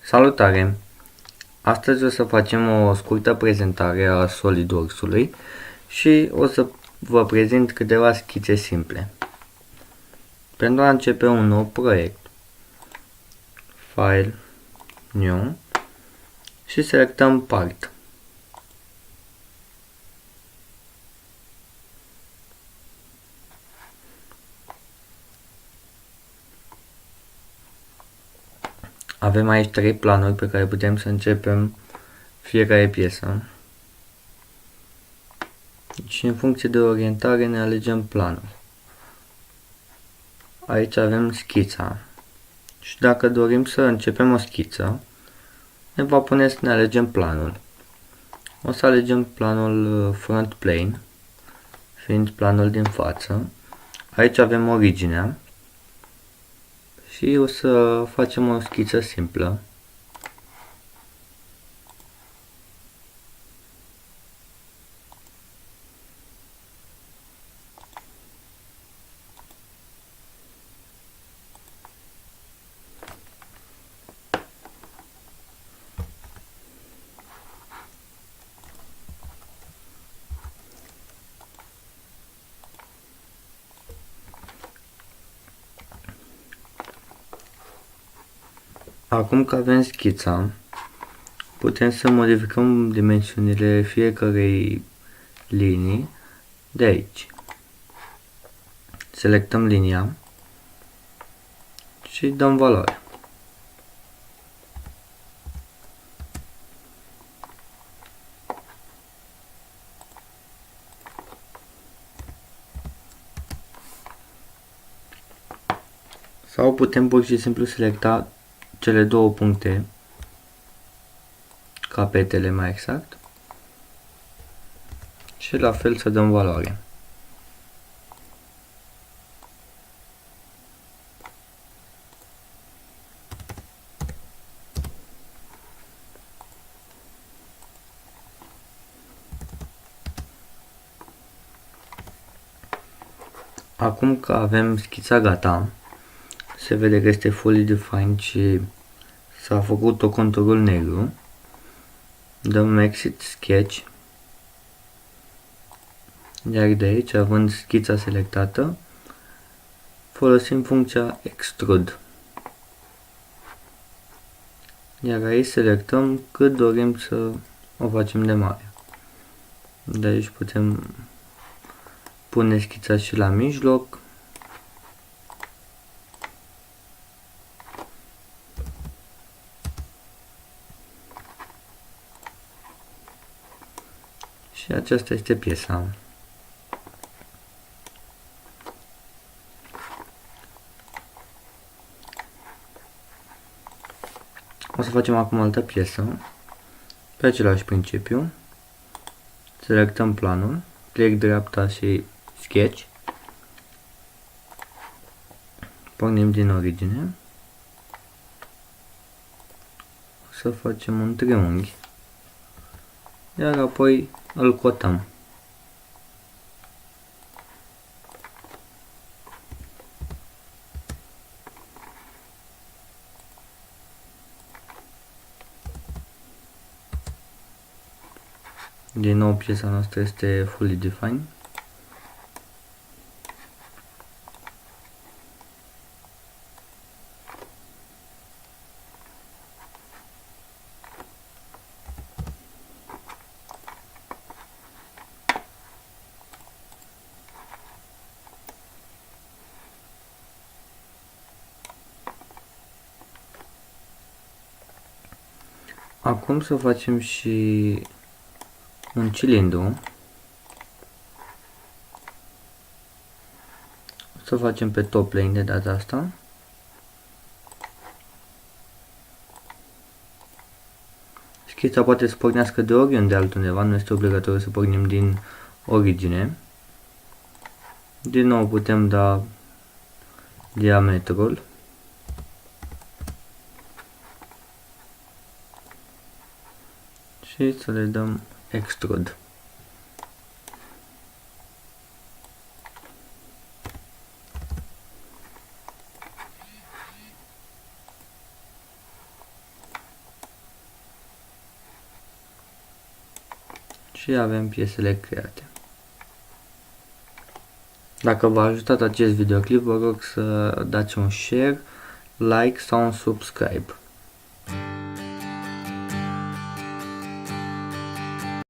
Salutare! Astăzi o să facem o scurtă prezentare a SolidWorks-ului și o să vă prezint câteva schițe simple. Pentru a începe un nou proiect, File, New și selectăm Part. Avem aici 3 planuri pe care putem să începem fiecare piesă. Și în funcție de orientare ne alegem planul. Aici avem schița. Și dacă dorim să începem o schiță, ne va pune să ne alegem planul. O să alegem planul Front Plane, fiind planul din față. Aici avem originea și o să facem o schiță simplă. Acum că avem schița, putem să modificăm dimensiunile fiecarei linii de aici. Selectăm linia și dăm valoare. Sau putem pur și simplu selecta cele două puncte, capetele mai exact, și la fel să dăm valoare. Acum că avem schița gata, se vede că este fully defined și s-a făcut conturul negru. Dăm Exit Sketch, iar de aici, având schița selectată, folosim funcția Extrude. Iar aici selectăm cât dorim să o facem de mare. De aici putem pune schița și la mijloc. Și aceasta este piesa. O să facem acum altă piesă, pe același principiu. Selectăm planul, click dreapta și Sketch. Pornim din origine. O să facem un triunghi, iar apoi îl cotăm. Din nou, piesa noastră este fully defined. Acum să facem și un cilindru. O să facem pe top plane de data asta. Schița poate să pornească de oriunde altundeva, nu este obligatoriu să pornim din origine. Din nou putem da diametrul. Și să le dăm Extrude. și avem piesele create. Dacă v-a ajutat acest videoclip, vă rog să dați un share, like sau un subscribe.